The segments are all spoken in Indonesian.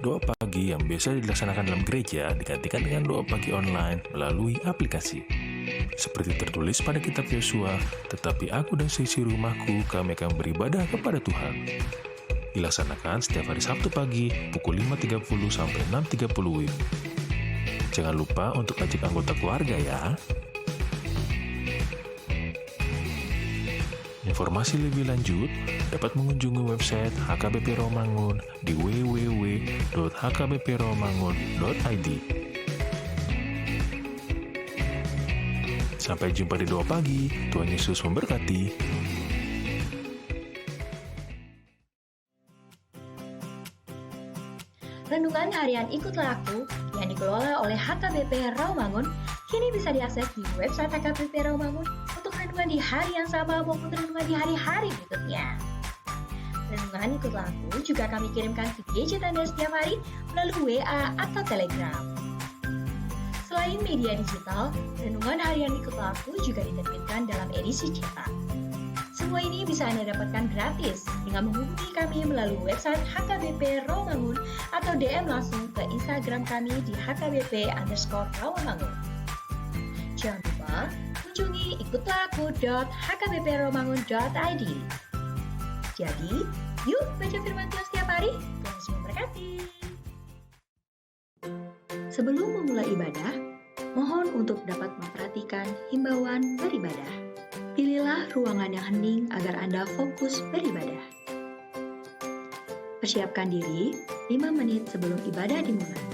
Doa pagi yang biasa dilaksanakan dalam gereja digantikan dengan doa pagi online melalui aplikasi. Seperti tertulis pada kitab Yosua, tetapi aku dan seisi rumahku kami akan beribadah kepada Tuhan. Dilaksanakan setiap hari Sabtu pagi pukul 5.30 sampai 6.30 WIB. Jangan lupa untuk ajak anggota keluarga ya. Informasi lebih lanjut dapat mengunjungi website HKBP Rawamangun di www.hkbprawamangun.id. Sampai jumpa di doa pagi. Tuhan Yesus memberkati. Renungan harian Ikutlah Aku yang dikelola oleh HKBP Rawamangun kini bisa diakses di website HKBP Rawamangun untuk renungan di hari yang sama maupun renungan di hari-hari berikutnya. Renungan Ikutlah Aku juga kami kirimkan ke gadget Anda setiap hari melalui WA atau Telegram. Selain media digital, renungan harian Ikutlah Aku juga diterbitkan dalam edisi cetak. Semua ini bisa Anda dapatkan gratis dengan menghubungi kami melalui website HKBP Rawamangun atau DM langsung ke Instagram kami di hkbp_rawamangun. Jangan lupa kunjungi ikutlahku.hkbprawamangun.id. Jadi, yuk baca firman Tuhan setiap hari. Tuhan Yesus memberkati. Sebelum memulai ibadah, mohon untuk dapat memperhatikan himbauan beribadah. Pilihlah ruangan yang hening agar Anda fokus beribadah. Persiapkan diri 5 menit sebelum ibadah dimulai.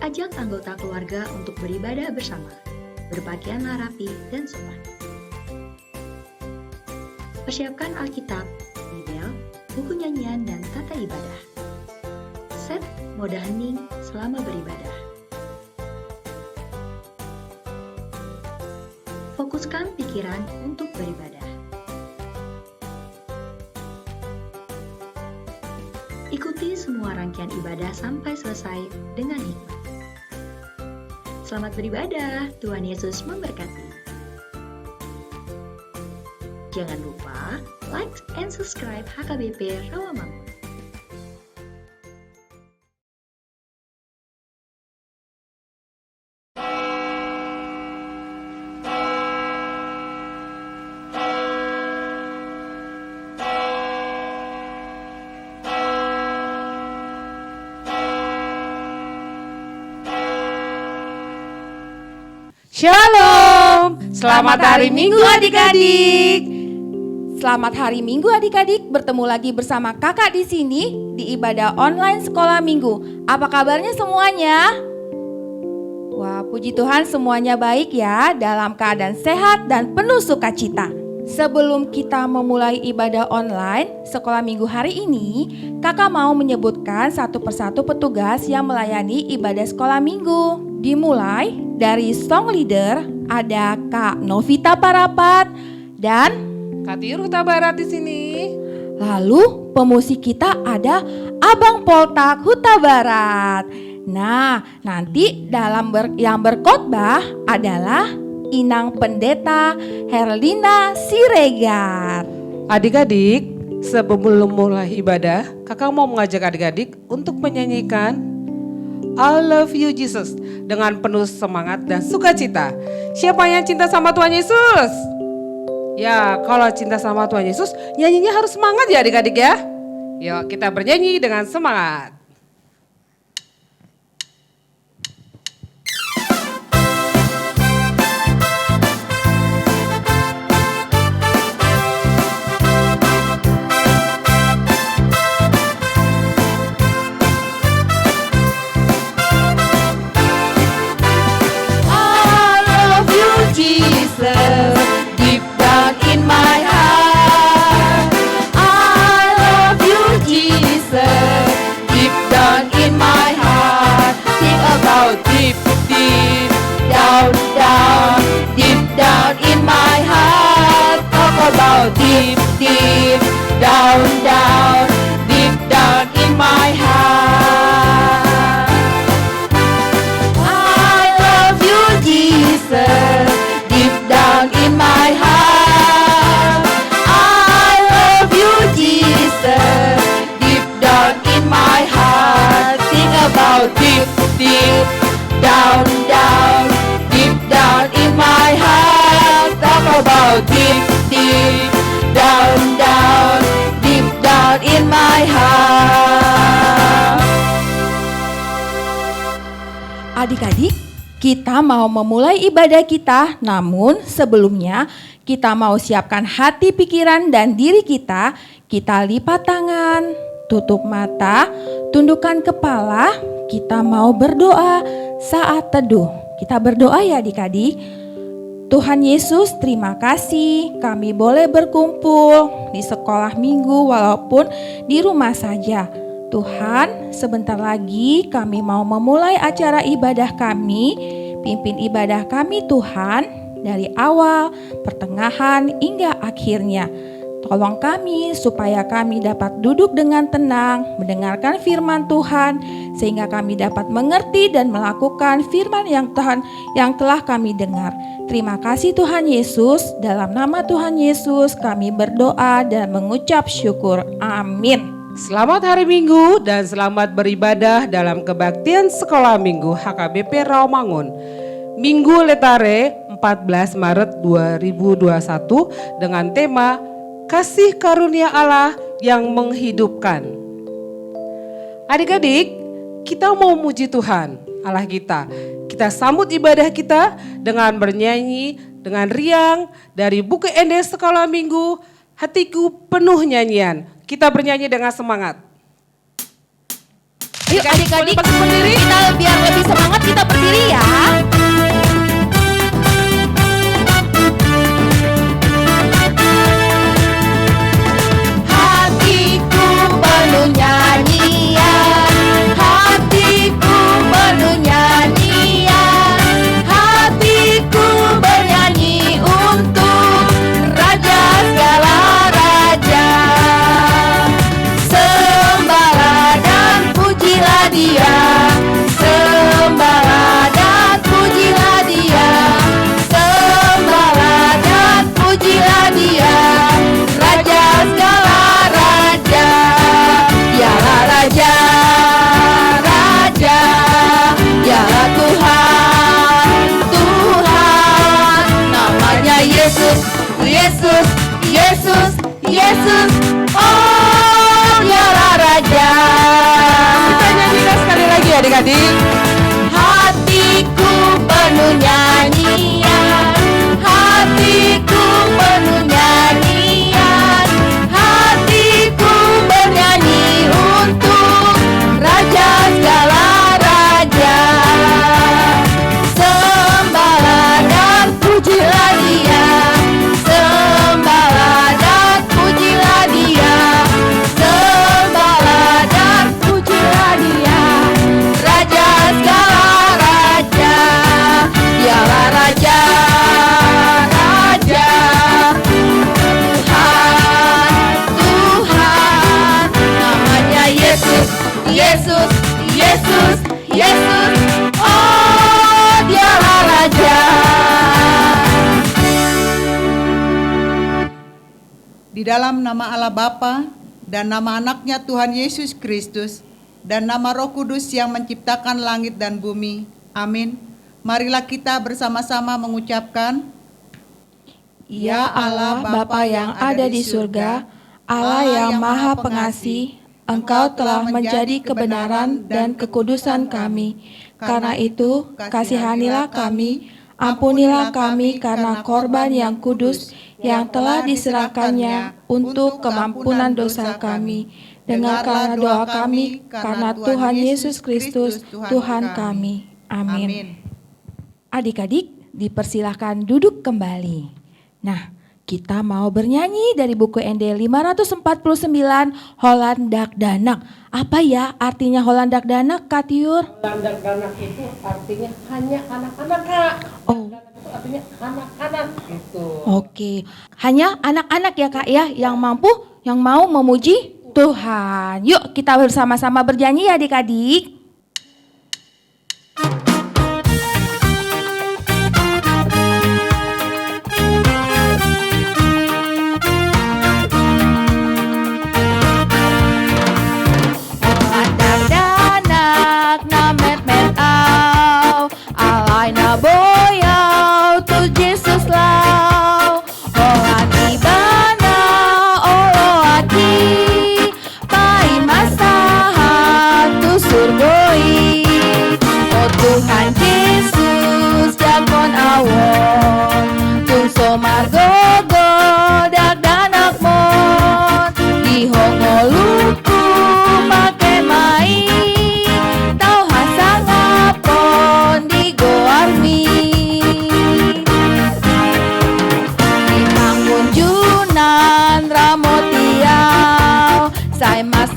Ajak anggota keluarga untuk beribadah bersama, berpakaianlah rapi dan sopan. Persiapkan Alkitab, Bibel, buku nyanyian, dan tata ibadah. Set mode hening selama beribadah. Fokuskan pikiran untuk beribadah. Ikuti semua rangkaian ibadah sampai selesai dengan hikmat. Selamat beribadah, Tuhan Yesus memberkati. Jangan lupa like and subscribe HKBP Rawamangun. Shalom, selamat hari Minggu adik-adik. Selamat hari Minggu adik-adik, bertemu lagi bersama kakak di sini di ibadah online sekolah minggu. Apa kabarnya semuanya? Wah, puji Tuhan semuanya baik ya, dalam keadaan sehat dan penuh sukacita. Sebelum kita memulai ibadah online sekolah minggu hari ini, kakak mau menyebutkan satu persatu petugas yang melayani ibadah sekolah minggu. Dimulai dari song leader ada Kak Novita Parapat dan Kak Tiur Huta Barat di sini. Lalu pemusik kita ada Abang Poltak Huta Barat. Nah, nanti yang berkhotbah adalah Inang Pendeta Herlina Siregar. Adik-adik, sebelum mulai ibadah, kakak mau mengajak adik-adik untuk menyanyikan I Love You Jesus dengan penuh semangat dan sukacita. Siapa yang cinta sama Tuhan Yesus? Ya, kalau cinta sama Tuhan Yesus, nyanyinya harus semangat ya adik-adik ya. Yuk kita bernyanyi dengan semangat. Deep down in my heart, I love you, Jesus. Deep Adik-adik, kita mau memulai ibadah kita, namun sebelumnya kita mau siapkan hati, pikiran, dan diri kita. Kita lipat tangan, tutup mata, tundukkan kepala, kita mau berdoa saat teduh. Kita berdoa ya adik-adik. Tuhan Yesus, terima kasih kami boleh berkumpul di sekolah minggu walaupun di rumah saja. Tuhan, sebentar lagi kami mau memulai acara ibadah kami. Pimpin ibadah kami Tuhan, dari awal, pertengahan, hingga akhirnya. Tolong kami supaya kami dapat duduk dengan tenang, mendengarkan firman Tuhan, sehingga kami dapat mengerti dan melakukan firman yang telah kami dengar. Terima kasih Tuhan Yesus, dalam nama Tuhan Yesus kami berdoa dan mengucap syukur. Amin. Selamat hari Minggu dan selamat beribadah dalam kebaktian sekolah minggu HKBP Rawamangun. Minggu Letare 14 Maret 2021 dengan tema Kasih Karunia Allah yang menghidupkan. Adik-adik, kita mau muji Tuhan Allah kita. Kita sambut ibadah kita dengan bernyanyi dengan riang dari buku ND Sekolah Minggu, Hatiku Penuh Nyanyian. Kita bernyanyi dengan semangat. Yuk adik-adik, kita biar lebih semangat kita berdiri ya. Hatiku penuh nyanyian, hatiku penuh nyanyian, hatiku bernyanyi untuk Raja segala raja. Sembahlah dan pujilah Dia, sembahlah dan pujilah Dia, sembahlah dan pujilah Dia, Raja segala raja. Dialah Raja, Raja, Dialah Tuhan, Tuhan. Namanya Yesus, Yesus, Yesus, Yesus. Oh, Dialah Raja. Kita nyanyikan sekali lagi adik-adik. Hatiku penuh nyanyian, hatiku penuh nyanyian, hatiku bernyanyi untuk Raja segala raja. Sembahlah dan pujilah Dia, sembahlah dan pujilah Dia, sembahlah dan pujilah Dia, Raja segala raja. Dialah Raja, Raja, Tuhan, Tuhan. Namanya Yesus, Yesus, Yesus, Yesus. Oh, Dialah Raja. Di dalam nama Allah Bapa dan nama anaknya Tuhan Yesus Kristus dan nama Roh Kudus yang menciptakan langit dan bumi. Amin. Marilah kita bersama-sama mengucapkan, Ya Allah Bapa yang ada di surga, Allah yang Maha Pengasih, Engkau telah menjadi kebenaran dan kekudusan kami. Karena itu, kasihanilah kami, ampunilah kami karena korban yang kudus yang telah diserahkannya untuk kemampunan dosa kami. Dengarkanlah doa kami karena Tuhan Yesus Kristus, Tuhan kami. Amin. Adik-adik, dipersilahkan duduk kembali. Nah, kita mau bernyanyi dari buku ND 549, Holland Dak Danak. Apa ya artinya Holland Dak Danak, Kak Tiur? Landak danak itu artinya hanya anak-anak, Kak. Oh, Itu artinya anak-anak gitu. oke. Hanya anak-anak ya Kak ya yang mampu, yang mau memuji Tuhan. Yuk kita bersama-sama bernyanyi ya adik-adik. Surga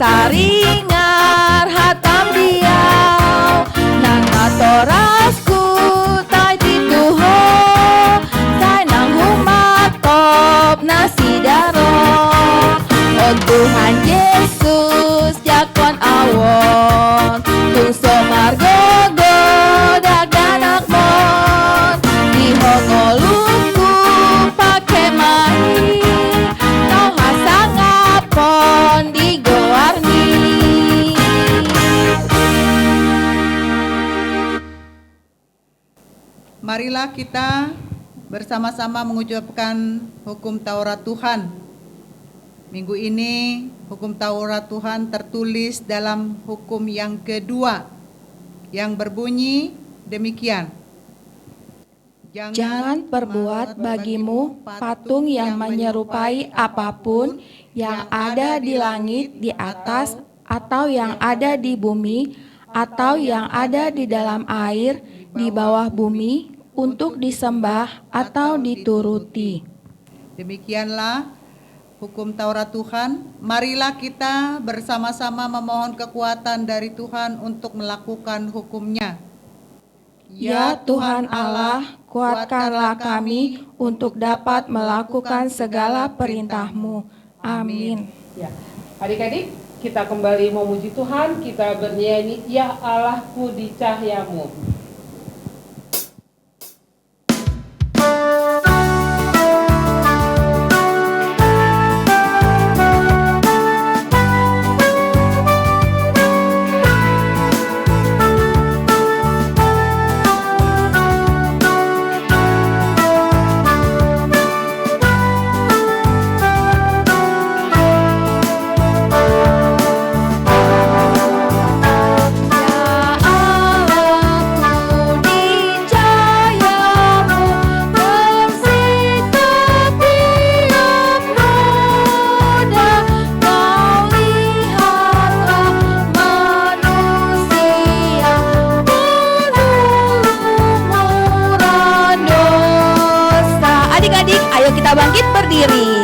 saringar hatam diau nan matorasku tai tituho sai nang humatop nasi daro oh Tuhan Yesus jakon awon tung somargogo daganak mon dihongoluku pake mai tau hasangapon digoarni. Marilah kita bersama-sama mengucapkan hukum Taurat Tuhan. Minggu ini hukum Taurat Tuhan tertulis dalam hukum yang kedua yang berbunyi demikian. Jangan perbuat bagimu patung yang menyerupai apapun yang ada di langit di atas atau yang ada di bumi atau yang ada di dalam air di bawah bumi untuk disembah atau dituruti. Demikianlah hukum Taurat Tuhan. Marilah kita bersama-sama memohon kekuatan dari Tuhan untuk melakukan hukumnya. Ya Tuhan Allah, kuatkanlah kami untuk dapat melakukan segala perintah-Mu. Amin. Ya, adik-adik, kita kembali memuji Tuhan, kita bernyanyi, Ya Allahku di cahyamu. Kita bangkit berdiri.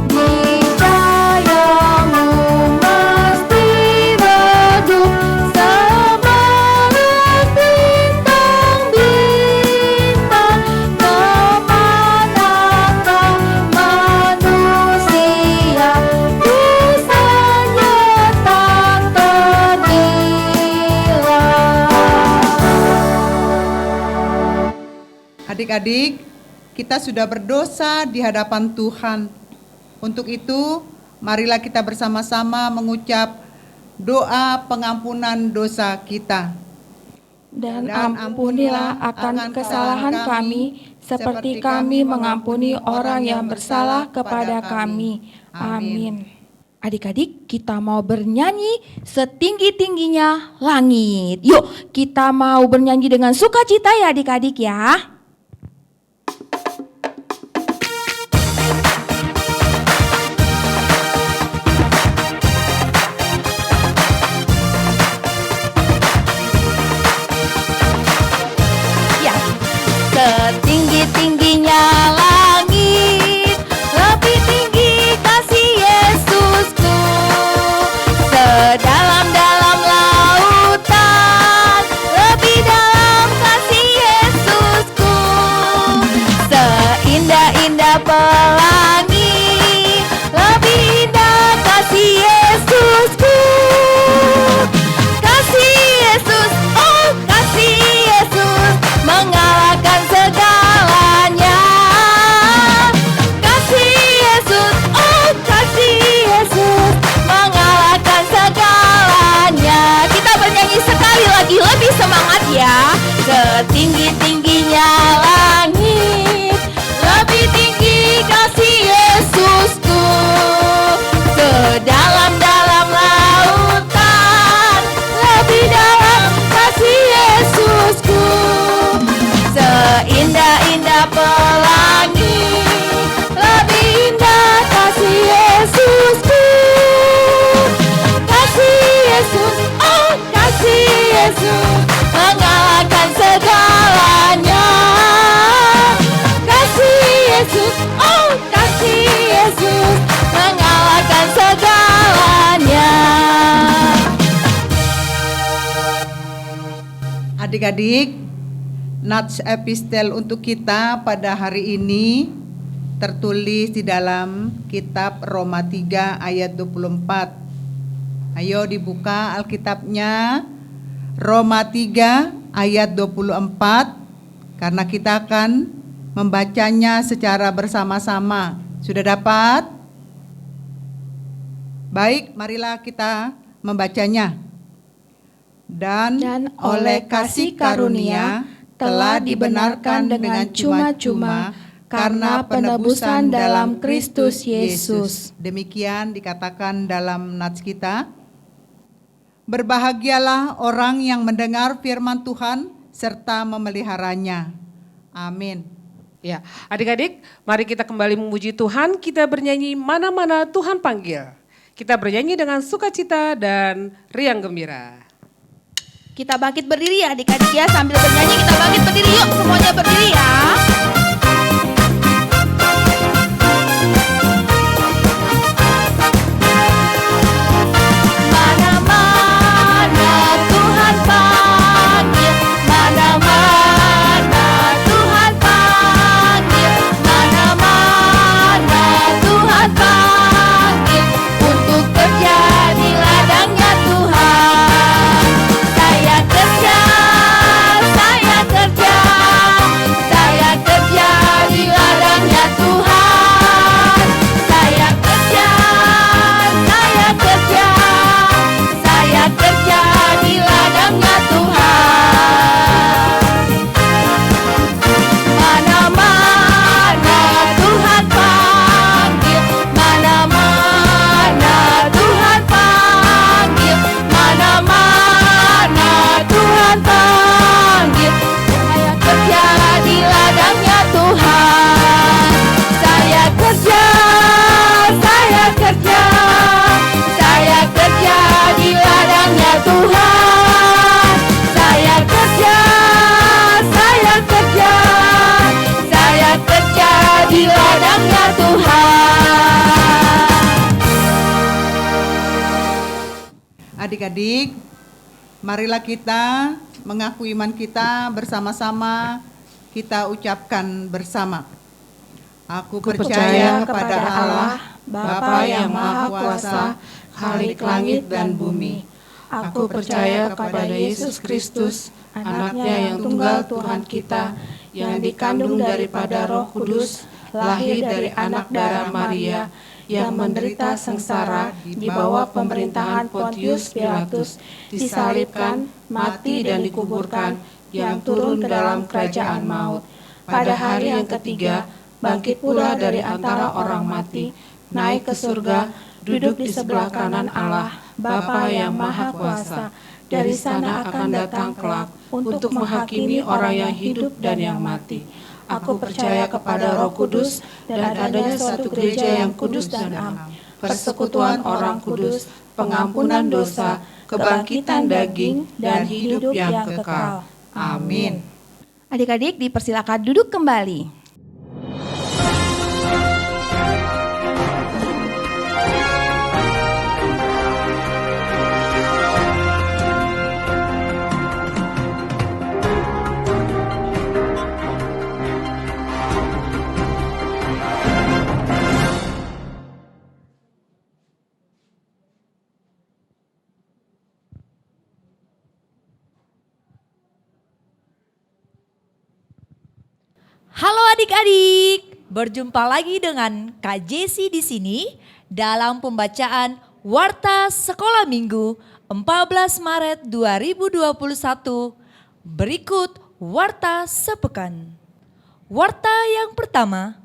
Di cahayamu mesti redup semerak bintang-bintang. Kemanakah manusia dosanya tak terhilang. Adik-adik, kita sudah berdosa di hadapan Tuhan. Untuk itu, marilah kita bersama-sama mengucap doa pengampunan dosa kita. Dan ampunilah akan kesalahan kami, seperti kami mengampuni orang yang bersalah kepada kami. Amin. Adik-adik, kita mau bernyanyi setinggi-tingginya langit. Yuk, kita mau bernyanyi dengan sukacita ya adik-adik ya. Setinggi-tingginya langit, lebih tinggi kasih Yesusku. Sedalam-dalam lautan, lebih dalam kasih Yesusku. Adik-adik, nats epistel untuk kita pada hari ini tertulis di dalam kitab Roma 3 ayat 24. Ayo dibuka Alkitabnya, Roma 3 ayat 24, karena kita akan membacanya secara bersama-sama. Sudah dapat? Baik, marilah kita membacanya. Dan oleh kasih karunia telah dibenarkan dengan cuma-cuma karena penebusan dalam Kristus Yesus. Demikian dikatakan dalam nats kita. Berbahagialah orang yang mendengar firman Tuhan serta memeliharanya. Amin. Ya, adik-adik, mari kita kembali memuji Tuhan. Kita bernyanyi mana-mana Tuhan panggil. Kita bernyanyi dengan sukacita dan riang gembira. Kita bangkit berdiri ya adik-adik ya, sambil bernyanyi kita bangkit berdiri yuk, semuanya berdiri ya. Adik-adik, marilah kita mengaku iman kita bersama-sama, kita ucapkan bersama. Aku percaya kepada Allah, Bapa yang Maha Kuasa, Khalik langit dan bumi. Aku percaya kepada Yesus Kristus, Anaknya yang tunggal Tuhan kita, yang dikandung daripada Roh Kudus, lahir dari anak darah Maria, yang menderita sengsara di bawah pemerintahan Pontius Pilatus, disalibkan, mati dan dikuburkan, yang turun dalam kerajaan maut. Pada hari yang ketiga, bangkit pula dari antara orang mati, naik ke surga, duduk di sebelah kanan Allah, Bapa yang Maha Kuasa. Dari sana akan datang kelak untuk menghakimi orang yang hidup dan yang mati. Aku percaya kepada Roh Kudus dan adanya suatu gereja yang kudus dan am, persekutuan orang kudus, pengampunan dosa, kebangkitan daging, dan hidup yang kekal. Amin. Adik-adik dipersilakan duduk kembali. Halo adik-adik, berjumpa lagi dengan Kak Jesi di sini dalam pembacaan Warta Sekolah Minggu 14 Maret 2021. Berikut Warta Sepekan. Warta yang pertama,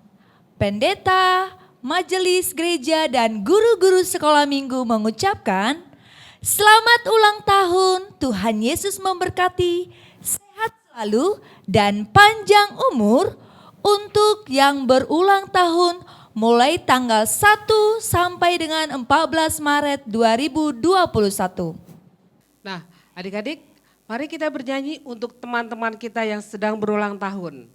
pendeta, majelis gereja dan guru-guru sekolah minggu mengucapkan, selamat ulang tahun, Tuhan Yesus memberkati, sehat selalu dan panjang umur untuk yang berulang tahun mulai tanggal 1 sampai dengan 14 Maret 2021. Nah, adik-adik, mari kita bernyanyi untuk teman-teman kita yang sedang berulang tahun.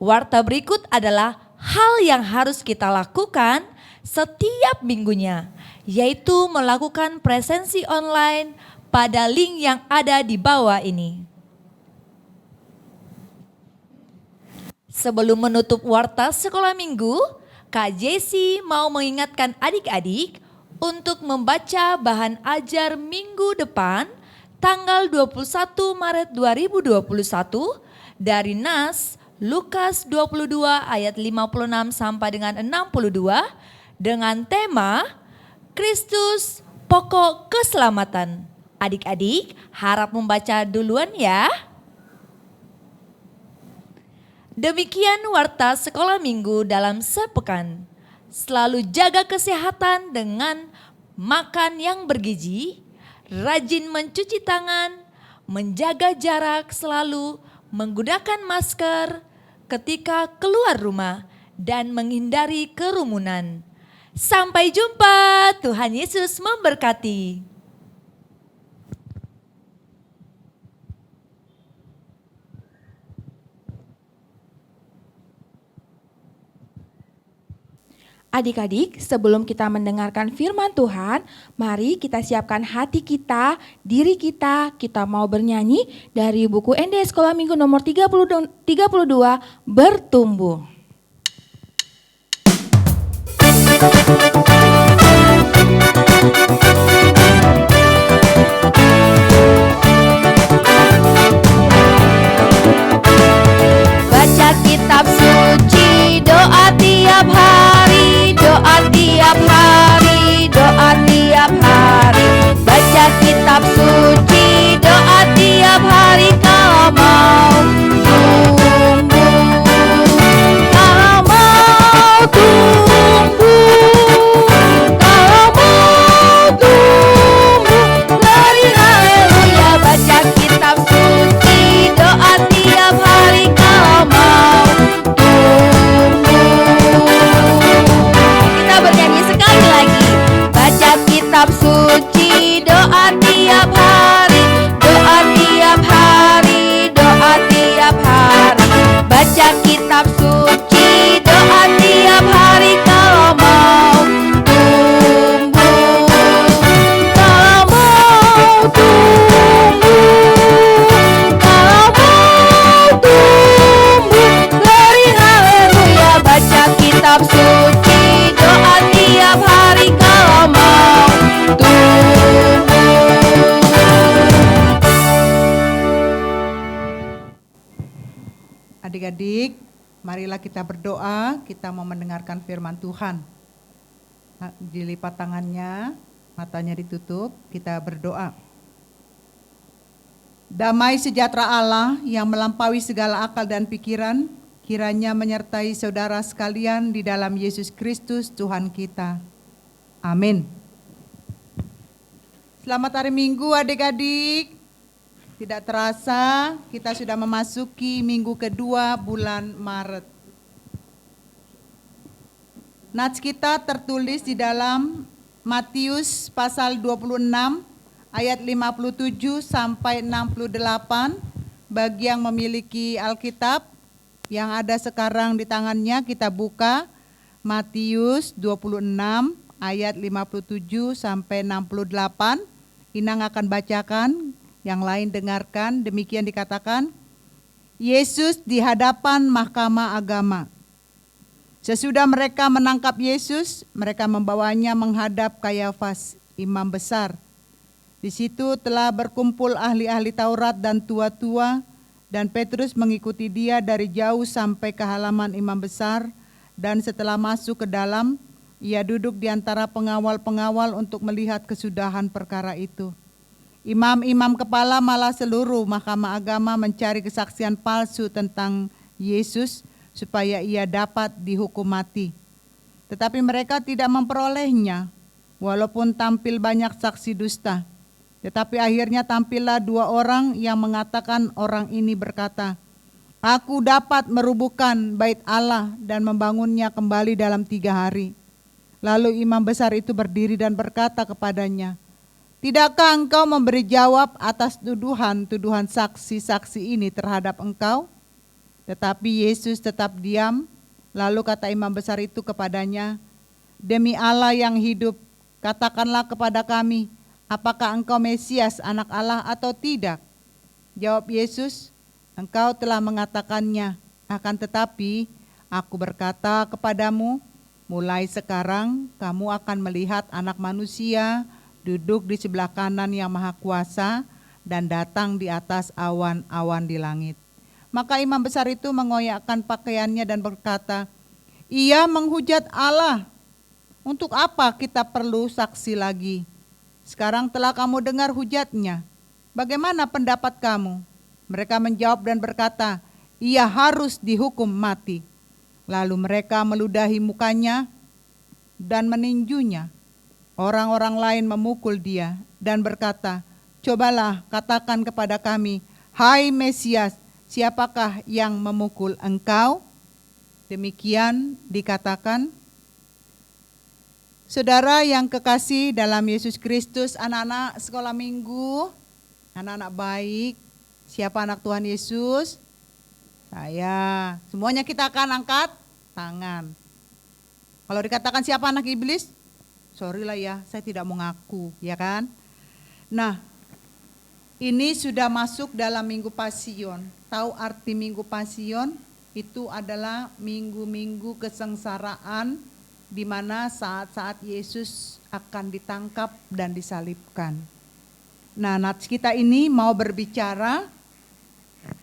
Warta berikut adalah hal yang harus kita lakukan setiap minggunya, yaitu melakukan presensi online pada link yang ada di bawah ini. Sebelum menutup warta sekolah minggu, Kak Jessie mau mengingatkan adik-adik untuk membaca bahan ajar minggu depan tanggal 21 Maret 2021 dari Nas Lukas 22 ayat 56 sampai dengan 62 dengan tema Kristus Pokok Keselamatan. Adik-adik harap membaca duluan ya. Demikian warta sekolah minggu dalam sepekan. Selalu jaga kesehatan dengan makan yang bergizi, rajin mencuci tangan, menjaga jarak selalu, menggunakan masker ketika keluar rumah, dan menghindari kerumunan. Sampai jumpa, Tuhan Yesus memberkati. Adik-adik, sebelum kita mendengarkan firman Tuhan, mari kita siapkan hati kita, diri kita mau bernyanyi dari buku ND Sekolah Minggu nomor 32, Bertumbuh. Baca kitab suci, doa tiap hari, doa tiap hari, doa tiap hari. Baca kitab suci, doa tiap hari. Kalau mau tumbuh, kalau mau tumbuh, kalau mau tumbuh, lari haleluya. Baca kitab suci, doa tiap hari. Kalau mau kita bernyanyi sekali lagi. Baca kitab suci, doa tiap hari, doa tiap hari, doa tiap hari. Baca kitab suci, doa tiap hari. Kalau mau tumbuh, kalau mau tumbuh, kalau mau tumbuh, lari haleluya. Baca kitab suci, doa tiap hari. Kalau mau tumbuh. Adik-adik, marilah kita berdoa, kita mau mendengarkan firman Tuhan. Dilipat tangannya, matanya ditutup, kita berdoa. Damai sejahtera Allah yang melampaui segala akal dan pikiran, kiranya menyertai saudara sekalian di dalam Yesus Kristus Tuhan kita. Amin. Selamat hari Minggu adik-adik. Tidak terasa kita sudah memasuki minggu kedua bulan Maret. Nats kita tertulis di dalam Matius pasal 26 ayat 57 sampai 68. Bagi yang memiliki Alkitab yang ada sekarang di tangannya, kita buka Matius 26 ayat 57 sampai 68. Inang akan bacakan, yang lain dengarkan. Demikian dikatakan, Yesus di hadapan mahkamah agama. Sesudah mereka menangkap Yesus, mereka membawanya menghadap Kayafas, imam besar. Di situ telah berkumpul ahli-ahli Taurat dan tua-tua, dan Petrus mengikuti dia dari jauh sampai ke halaman imam besar, dan setelah masuk ke dalam, ia duduk di antara pengawal-pengawal untuk melihat kesudahan perkara itu. Imam-imam kepala malah seluruh mahkamah agama mencari kesaksian palsu tentang Yesus supaya ia dapat dihukum mati. Tetapi mereka tidak memperolehnya, walaupun tampil banyak saksi dusta. Tetapi akhirnya tampillah dua orang yang mengatakan orang ini berkata, "Aku dapat merubuhkan bait Allah dan membangunnya kembali dalam 3 hari." Lalu imam besar itu berdiri dan berkata kepadanya, "Tidakkah engkau memberi jawab atas tuduhan-tuduhan saksi-saksi ini terhadap engkau?" Tetapi Yesus tetap diam. Lalu kata imam besar itu kepadanya, "Demi Allah yang hidup, katakanlah kepada kami, apakah engkau Mesias, anak Allah atau tidak?" Jawab Yesus, "Engkau telah mengatakannya, akan tetapi aku berkata kepadamu, mulai sekarang kamu akan melihat Anak Manusia duduk di sebelah kanan Yang Maha Kuasa dan datang di atas awan-awan di langit." Maka imam besar itu mengoyakkan pakaiannya dan berkata, "Ia menghujat Allah. Untuk apa kita perlu saksi lagi? Sekarang telah kamu dengar hujatnya. Bagaimana pendapat kamu?" Mereka menjawab dan berkata, "Ia harus dihukum mati." Lalu mereka meludahi mukanya dan meninjunya. Orang-orang lain memukul dia dan berkata, "Cobalah katakan kepada kami, hai Mesias, siapakah yang memukul engkau?" Demikian dikatakan. Saudara yang kekasih dalam Yesus Kristus, anak-anak sekolah minggu, anak-anak baik, siapa anak Tuhan Yesus? Saya. Semuanya kita akan angkat tangan. Kalau dikatakan siapa anak iblis? Sorry lah ya, saya tidak mau ngaku, ya kan? Nah, ini sudah masuk dalam Minggu Pasion. Tahu arti Minggu Pasion? Itu adalah minggu-minggu kesengsaraan di mana saat-saat Yesus akan ditangkap dan disalibkan. Nah, nats kita ini mau berbicara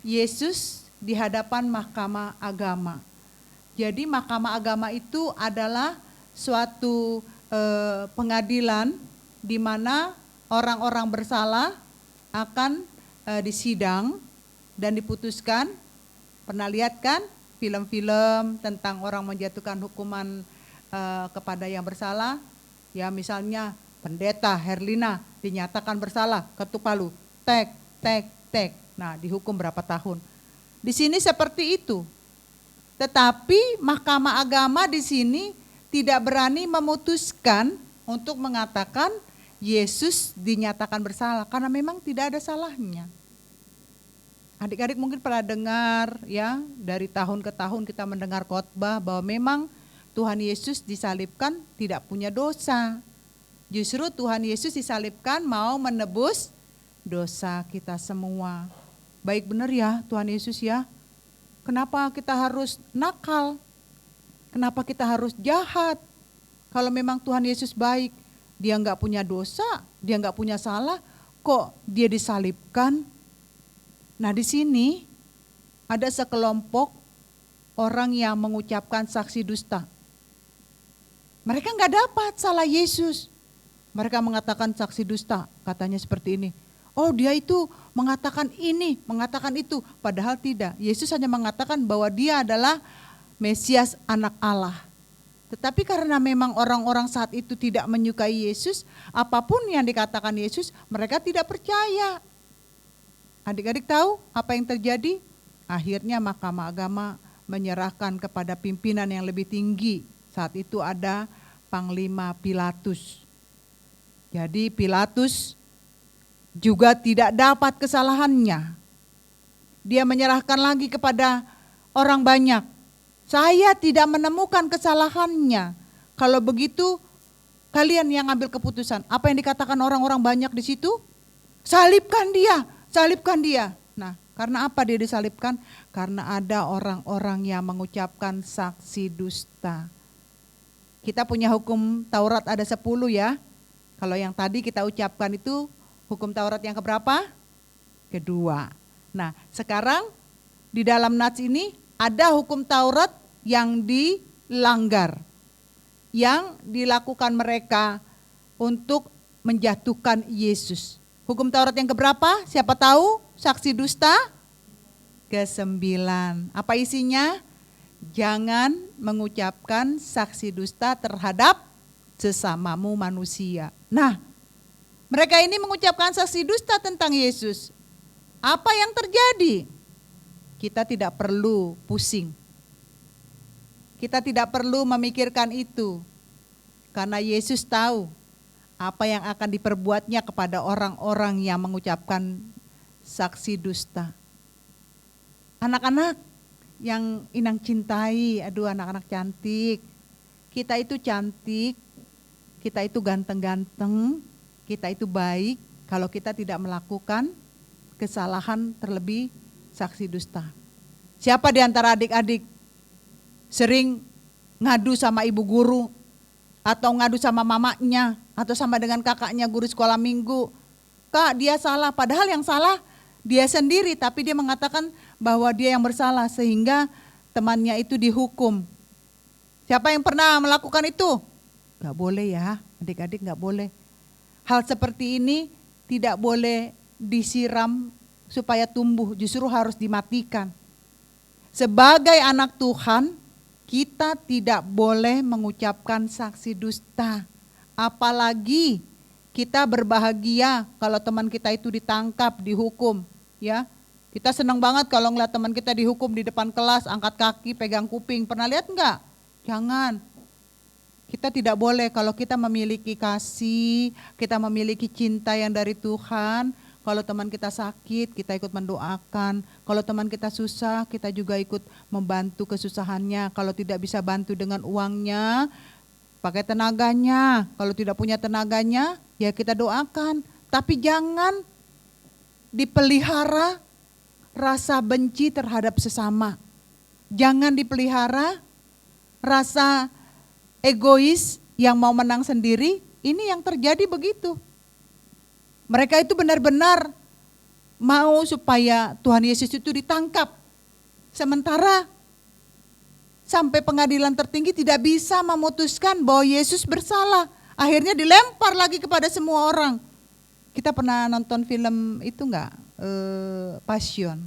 Yesus di hadapan mahkamah agama. Jadi mahkamah agama itu adalah suatu pengadilan di mana orang-orang bersalah akan disidang dan diputuskan. Pernah lihat kan film-film tentang orang menjatuhkan hukuman kepada yang bersalah? Ya misalnya pendeta Herlina dinyatakan bersalah, ketuk palu, tek, tek, tek. Nah dihukum berapa tahun. Di sini seperti itu. Tetapi mahkamah agama di sini tidak berani memutuskan untuk mengatakan Yesus dinyatakan bersalah karena memang tidak ada salahnya. Adik-adik mungkin pernah dengar ya, dari tahun ke tahun kita mendengar khotbah bahwa memang Tuhan Yesus disalibkan tidak punya dosa. Justru Tuhan Yesus disalibkan mau menebus dosa kita semua. Baik benar ya Tuhan Yesus ya. Kenapa kita harus nakal? Kenapa kita harus jahat? Kalau memang Tuhan Yesus baik, dia nggak punya dosa, dia nggak punya salah, kok dia disalibkan? Nah di sini ada sekelompok orang yang mengucapkan saksi dusta. Mereka nggak dapat salah Yesus. Mereka mengatakan saksi dusta, katanya seperti ini. Oh dia itu mengatakan ini, mengatakan itu. Padahal tidak, Yesus hanya mengatakan bahwa dia adalah Mesias anak Allah. Tetapi karena memang orang-orang saat itu tidak menyukai Yesus, apapun yang dikatakan Yesus, mereka tidak percaya. Adik-adik tahu apa yang terjadi? Akhirnya mahkamah agama menyerahkan kepada pimpinan yang lebih tinggi. Saat itu ada Panglima Pilatus. Jadi Pilatus juga tidak dapat kesalahannya. Dia menyerahkan lagi kepada orang banyak. Saya tidak menemukan kesalahannya. Kalau begitu kalian yang ambil keputusan. Apa yang dikatakan orang-orang banyak di situ? Salibkan dia, salibkan dia. Nah, karena apa dia disalibkan? Karena ada orang-orang yang mengucapkan saksi dusta. Kita punya hukum Taurat ada 10 ya. Kalau yang tadi kita ucapkan itu hukum Taurat yang keberapa? Kedua. Nah sekarang di dalam nats ini ada hukum Taurat yang dilanggar. Yang dilakukan mereka untuk menjatuhkan Yesus. Hukum Taurat yang keberapa? Siapa tahu? Saksi dusta? Ke-9. Apa isinya? Jangan mengucapkan saksi dusta terhadap sesamamu manusia. Nah, mereka ini mengucapkan saksi dusta tentang Yesus. Apa yang terjadi? Kita tidak perlu pusing. Kita tidak perlu memikirkan itu. Karena Yesus tahu apa yang akan diperbuatnya kepada orang-orang yang mengucapkan saksi dusta. Anak-anak, yang Inang cintai, aduh anak-anak cantik. Kita itu cantik, kita itu ganteng-ganteng, kita itu baik kalau kita tidak melakukan kesalahan terlebih saksi dusta. Siapa di antara adik-adik sering ngadu sama ibu guru atau ngadu sama mamanya atau sama dengan kakaknya guru sekolah minggu? Kak, dia salah, padahal yang salah dia sendiri, tapi dia mengatakan bahwa dia yang bersalah sehingga temannya itu dihukum. Siapa yang pernah melakukan itu? Gak boleh ya, adik-adik gak boleh. Hal seperti ini tidak boleh disiram supaya tumbuh, justru harus dimatikan. Sebagai anak Tuhan, kita tidak boleh mengucapkan saksi dusta. Apalagi kita berbahagia kalau teman kita itu ditangkap, dihukum, ya. Kita senang banget kalau ngeliat teman kita dihukum di depan kelas, angkat kaki, pegang kuping. Pernah lihat enggak? Jangan. Kita tidak boleh. Kalau kita memiliki kasih, kita memiliki cinta yang dari Tuhan, kalau teman kita sakit, kita ikut mendoakan. Kalau teman kita susah, kita juga ikut membantu kesusahannya. Kalau tidak bisa bantu dengan uangnya, pakai tenaganya. Kalau tidak punya tenaganya, ya kita doakan. Tapi jangan dipelihara rasa benci terhadap sesama. Jangan dipelihara rasa egois yang mau menang sendiri. Ini yang terjadi begitu. Mereka itu benar-benar mau supaya Tuhan Yesus itu ditangkap. Sementara sampai pengadilan tertinggi tidak bisa memutuskan bahwa Yesus bersalah. Akhirnya dilempar lagi kepada semua orang. Kita pernah nonton film itu enggak? Passion.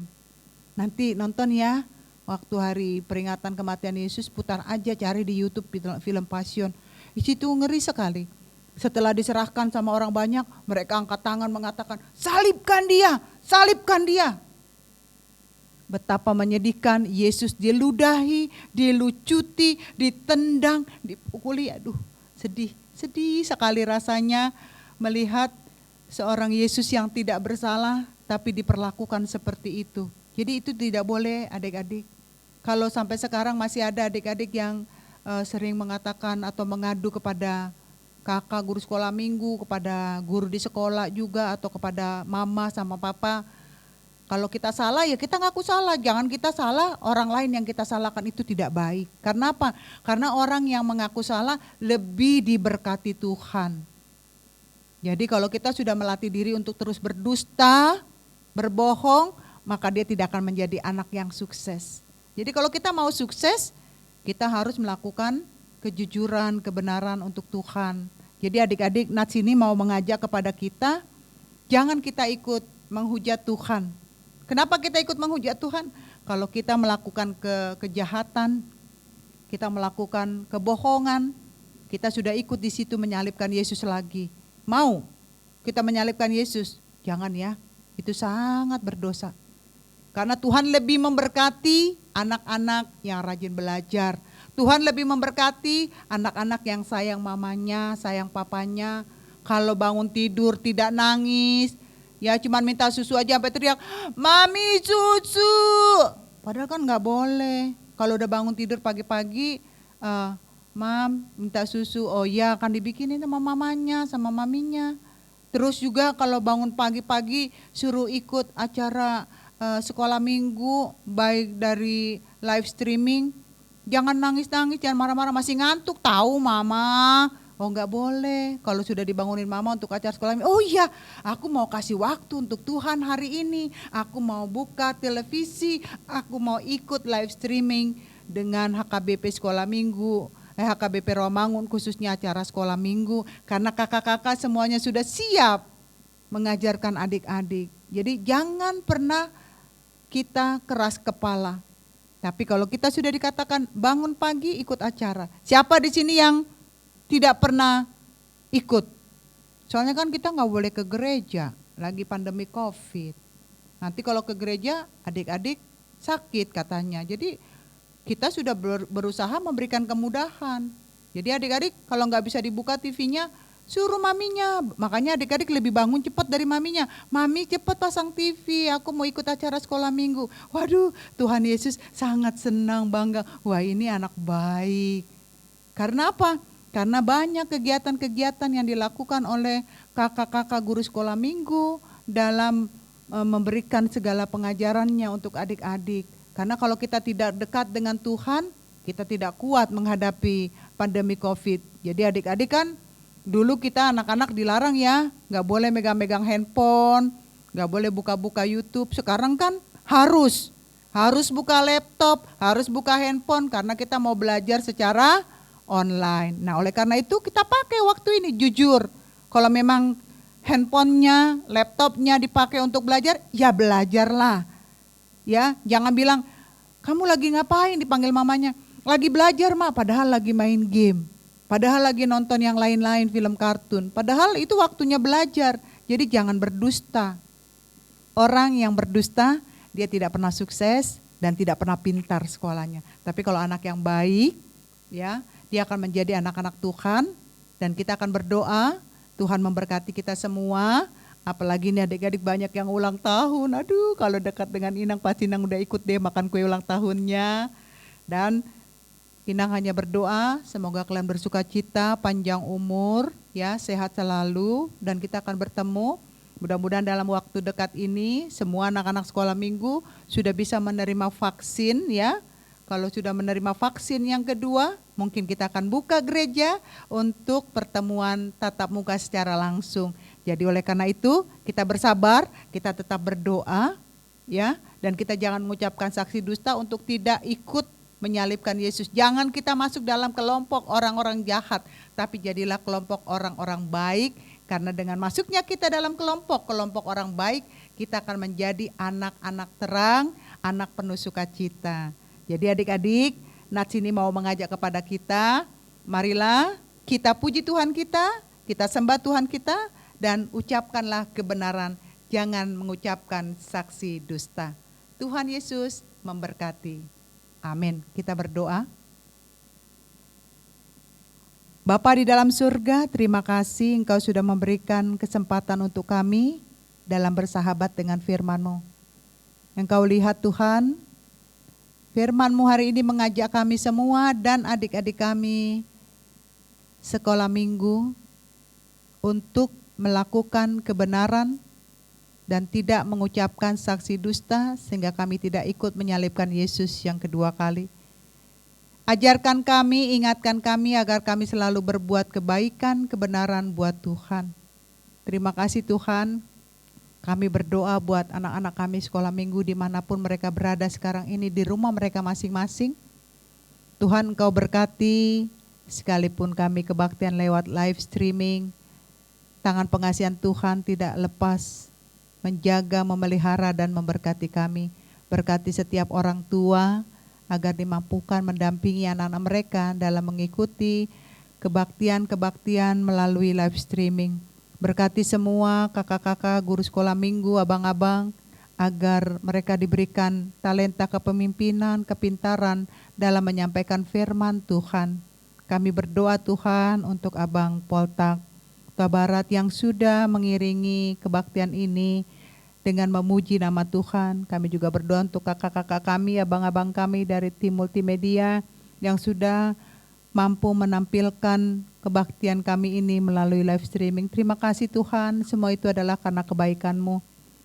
Nanti nonton ya, waktu hari peringatan kematian Yesus, putar aja, cari di YouTube film Passion. Di situ ngeri sekali. Setelah diserahkan sama orang banyak, mereka angkat tangan mengatakan, salibkan dia, salibkan dia. Betapa menyedihkan, Yesus diludahi, dilucuti, ditendang, dipukuli. Aduh, sedih sekali rasanya melihat seorang Yesus yang tidak bersalah tapi diperlakukan seperti itu. Jadi itu tidak boleh adik-adik. Kalau sampai sekarang masih ada adik-adik yang sering mengatakan atau mengadu kepada kakak guru sekolah minggu, kepada guru di sekolah juga, atau kepada mama sama papa. Kalau kita salah ya kita ngaku salah, jangan kita salah, orang lain yang kita salahkan itu tidak baik. Karena apa? Karena orang yang mengaku salah lebih diberkati Tuhan. Jadi kalau kita sudah melatih diri untuk terus berdusta, berbohong, maka dia tidak akan menjadi anak yang sukses. Jadi kalau kita mau sukses, kita harus melakukan kejujuran, kebenaran untuk Tuhan. Jadi adik-adik, Nats ini mau mengajak kepada kita, jangan kita ikut menghujat Tuhan. Kenapa kita ikut menghujat Tuhan? Kalau kita melakukan kejahatan, kita melakukan kebohongan, kita sudah ikut di situ menyalibkan Yesus lagi. Mau kita menyalibkan Yesus? Jangan ya, itu sangat berdosa. Karena Tuhan lebih memberkati anak-anak yang rajin belajar. Tuhan lebih memberkati anak-anak yang sayang mamanya, sayang papanya. Kalau bangun tidur tidak nangis, ya cuman minta susu aja sampai teriak, "Mami susu." Padahal kan nggak boleh. Kalau udah bangun tidur pagi-pagi, "Mam, minta susu." Oh ya, akan dibikinin sama mamanya, sama maminya. Terus juga kalau bangun pagi-pagi suruh ikut acara sekolah minggu, baik dari live streaming, jangan nangis-nangis, jangan marah-marah, masih ngantuk, tahu mama. Oh enggak boleh, kalau sudah dibangunin mama untuk acara sekolah minggu, oh iya aku mau kasih waktu untuk Tuhan hari ini, aku mau buka televisi, aku mau ikut live streaming dengan HKBP sekolah minggu, HKBP Romangun khususnya acara sekolah minggu, karena kakak-kakak semuanya sudah siap mengajarkan adik-adik. Jadi jangan pernah kita keras kepala. Tapi kalau kita sudah dikatakan bangun pagi ikut acara. Siapa di sini yang tidak pernah ikut? Soalnya kan kita nggak boleh ke gereja, lagi pandemi COVID. Nanti kalau ke gereja adik-adik sakit katanya. Jadi kita sudah berusaha memberikan kemudahan. Jadi adik-adik kalau nggak bisa dibuka TV-nya, Suruh maminya, makanya adik-adik lebih bangun cepat dari maminya. Mami cepat pasang TV, aku mau ikut acara sekolah minggu. Waduh, Tuhan Yesus sangat senang, bangga. Wah, ini anak baik. Karena apa? Karena banyak kegiatan-kegiatan yang dilakukan oleh kakak-kakak guru sekolah minggu dalam memberikan segala pengajarannya untuk adik-adik. Karena kalau kita tidak dekat dengan Tuhan, kita tidak kuat menghadapi pandemi COVID. Jadi adik-adik kan, dulu kita anak-anak dilarang ya, gak boleh megang-megang handphone, gak boleh buka-buka YouTube. Sekarang kan harus buka laptop, harus buka handphone karena kita mau belajar secara online. Nah, oleh karena itu kita pakai waktu ini, jujur. Kalau memang handphonenya, laptopnya dipakai untuk belajar, ya belajarlah. Ya, jangan bilang, kamu lagi ngapain, dipanggil mamanya. Lagi belajar mah, padahal lagi main game. Padahal lagi nonton yang lain-lain, film kartun. Padahal itu waktunya belajar. Jadi jangan berdusta. Orang yang berdusta, dia tidak pernah sukses dan tidak pernah pintar sekolahnya. Tapi kalau anak yang baik, ya, dia akan menjadi anak-anak Tuhan. Dan kita akan berdoa, Tuhan memberkati kita semua. Apalagi nih adik-adik banyak yang ulang tahun. Aduh, kalau dekat dengan Inang, pasti Inang udah ikut deh makan kue ulang tahunnya. Dan Inang hanya berdoa, semoga kalian bersuka cita, panjang umur, ya, sehat selalu, dan kita akan bertemu. Mudah-mudahan dalam waktu dekat ini, semua anak-anak sekolah minggu sudah bisa menerima vaksin, ya. Kalau sudah menerima vaksin yang kedua, mungkin kita akan buka gereja untuk pertemuan tatap muka secara langsung. Jadi oleh karena itu, kita bersabar, kita tetap berdoa, ya, dan kita jangan mengucapkan saksi dusta untuk tidak ikut menyalibkan Yesus. Jangan kita masuk dalam kelompok orang-orang jahat, tapi jadilah kelompok orang-orang baik, karena dengan masuknya kita dalam kelompok orang baik, kita akan menjadi anak-anak terang, anak penuh sukacita. Jadi adik-adik, Nats ini mau mengajak kepada kita, marilah kita puji Tuhan kita sembah Tuhan kita, dan ucapkanlah kebenaran, jangan mengucapkan saksi dusta. Tuhan Yesus memberkati. Amin. Kita berdoa. Bapa di dalam surga, terima kasih Engkau sudah memberikan kesempatan untuk kami dalam bersahabat dengan firman-Mu. Engkau lihat Tuhan, firman-Mu hari ini mengajak kami semua dan adik-adik kami sekolah minggu untuk melakukan kebenaran dan tidak mengucapkan saksi dusta sehingga kami tidak ikut menyalibkan Yesus yang kedua kali. Ajarkan kami, ingatkan kami agar kami selalu berbuat kebaikan, kebenaran buat Tuhan. Terima kasih Tuhan, kami berdoa buat anak-anak kami sekolah minggu dimanapun mereka berada sekarang ini di rumah mereka masing-masing. Tuhan Engkau berkati, sekalipun kami kebaktian lewat live streaming, tangan pengasihan Tuhan tidak lepas menjaga, memelihara, dan memberkati kami. Berkati setiap orang tua agar dimampukan mendampingi anak-anak mereka dalam mengikuti kebaktian-kebaktian melalui live streaming. Berkati semua kakak-kakak, guru sekolah minggu, abang-abang, agar mereka diberikan talenta kepemimpinan, kepintaran dalam menyampaikan firman Tuhan. Kami berdoa Tuhan untuk Abang Poltak Barat yang sudah mengiringi kebaktian ini dengan memuji nama Tuhan. Kami juga berdoa untuk kakak-kakak kami, abang-abang kami dari tim multimedia yang sudah mampu menampilkan kebaktian kami ini melalui live streaming. Terima kasih Tuhan, semua itu adalah karena kebaikan-Mu.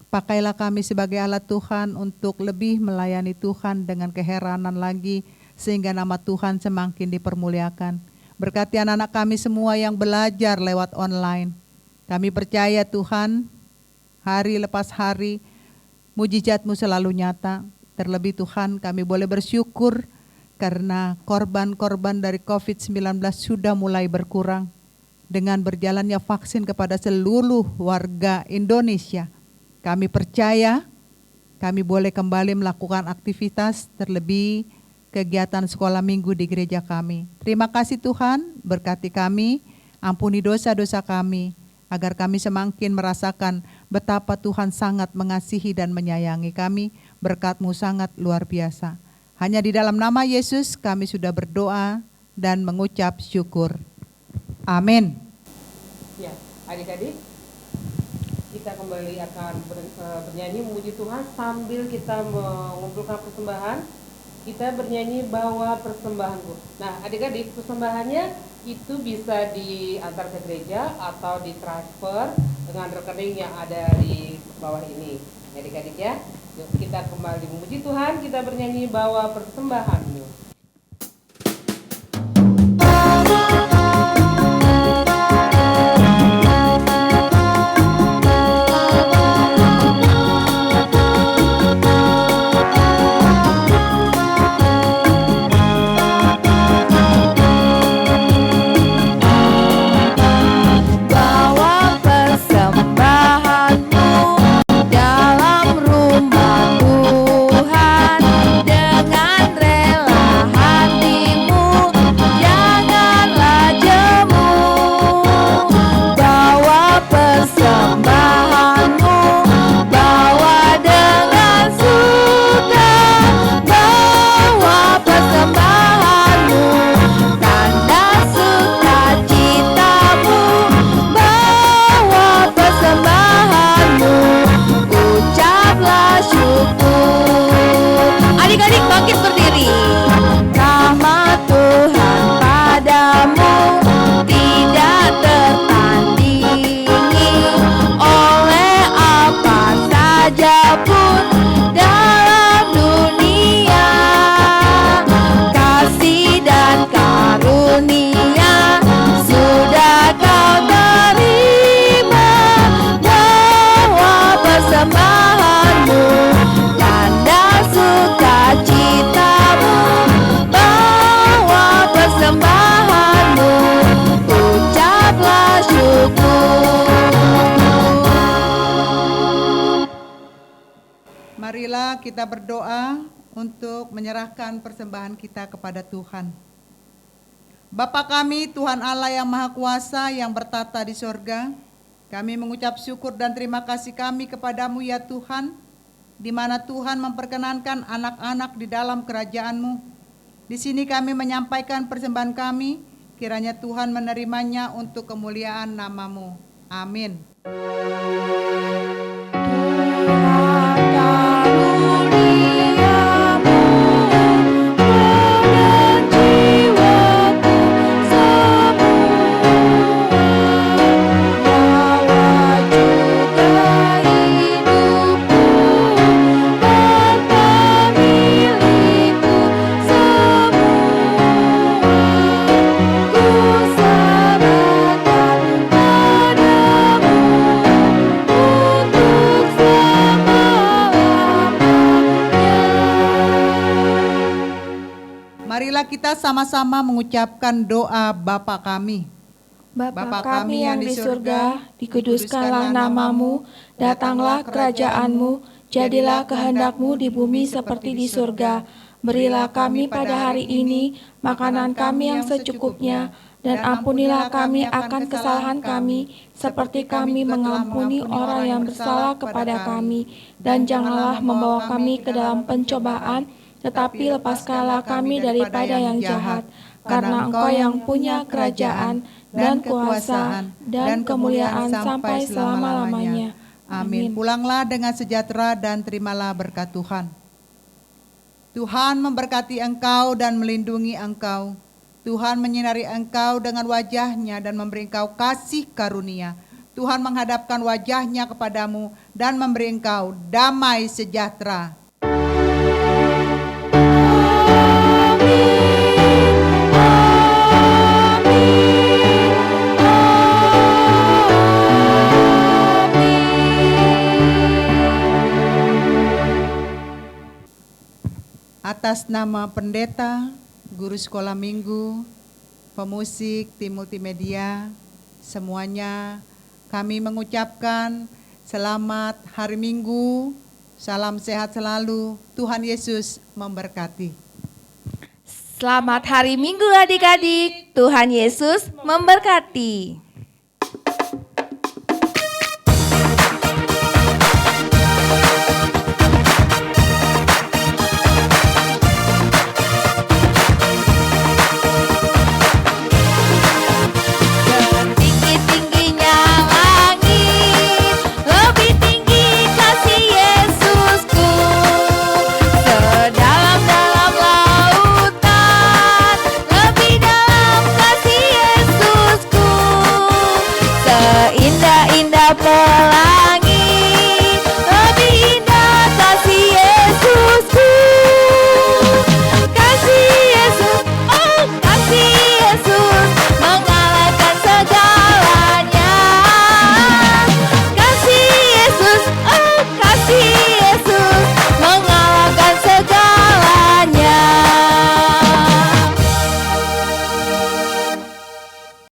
Pakailah kami sebagai alat Tuhan untuk lebih melayani Tuhan dengan keheranan lagi, sehingga nama Tuhan semakin dipermuliakan. Berkati anak-anak kami semua yang belajar lewat online. Kami percaya Tuhan, hari lepas hari, mujizat-Mu selalu nyata. Terlebih Tuhan, kami boleh bersyukur karena korban-korban dari COVID-19 sudah mulai berkurang. Dengan berjalannya vaksin kepada seluruh warga Indonesia, kami percaya kami boleh kembali melakukan aktivitas, terlebih kegiatan sekolah minggu di gereja kami. Terima kasih Tuhan, berkati kami, ampuni dosa-dosa kami, agar kami semakin merasakan betapa Tuhan sangat mengasihi dan menyayangi kami. Berkat-Mu sangat luar biasa. Hanya di dalam nama Yesus kami sudah berdoa dan mengucap syukur. Amin. Ya, adik-adik, kita kembali akan bernyanyi memuji Tuhan sambil kita mengumpulkan persembahan. Kita bernyanyi bawa persembahanku. Nah, adik-adik, persembahannya itu bisa diantar ke gereja atau ditransfer dengan rekening yang ada di bawah ini. Adik-adik ya, yuk kita kembali memuji Tuhan, kita bernyanyi bawa persembahanmu. Bawa persembahanmu dalam rumah Tuhan dengan rela hatimu, janganlah jemu. Bawa persembahanmu, bawa dengan suka, bawa persembahanmu, tanda sukacitamu, bawa persembahanmu, ucaplah syukur. Adik-adik bangkit berdiri. Rahmat Tuhan padamu tidak tertandingi oleh apa saja pun dalam dunia. Kasih dan karunia sudah kau terima, bawa persembahanmu, tanda sukacitamu, bawa persembahanmu, ucaplah syukur. Marilah kita berdoa untuk menyerahkan persembahan kita kepada Tuhan. Bapa kami, Tuhan Allah yang Maha Kuasa yang bertata di sorga, kami mengucap syukur dan terima kasih kami kepadamu ya Tuhan, di mana Tuhan memperkenankan anak-anak di dalam kerajaan-Mu. Di sini kami menyampaikan persembahan kami, kiranya Tuhan menerimanya untuk kemuliaan nama-Mu. Amin. Marilah kita sama-sama mengucapkan doa Bapa kami. Bapa kami yang di surga, dikuduskanlah namamu, datanglah kerajaanmu, jadilah kehendak-Mu di bumi seperti di surga. Berilah kami pada hari ini makanan kami yang secukupnya, dan ampunilah kami akan kesalahan kami, seperti kami mengampuni orang yang bersalah kepada kami. Dan janganlah membawa kami ke dalam pencobaan, tetapi lepaskanlah kami daripada yang jahat, karena Engkau yang punya kerajaan dan kuasa dan kemuliaan sampai selama-lamanya. Amin. Pulanglah dengan sejahtera dan terimalah berkat Tuhan. Tuhan memberkati engkau dan melindungi engkau. Tuhan menyinari engkau dengan wajah-Nya dan memberi engkau kasih karunia. Tuhan menghadapkan wajah-Nya kepadamu dan memberi engkau damai sejahtera. Atas nama pendeta, guru sekolah minggu, pemusik, tim multimedia, semuanya kami mengucapkan selamat hari Minggu, salam sehat selalu, Tuhan Yesus memberkati. Selamat hari Minggu adik-adik, Tuhan Yesus memberkati.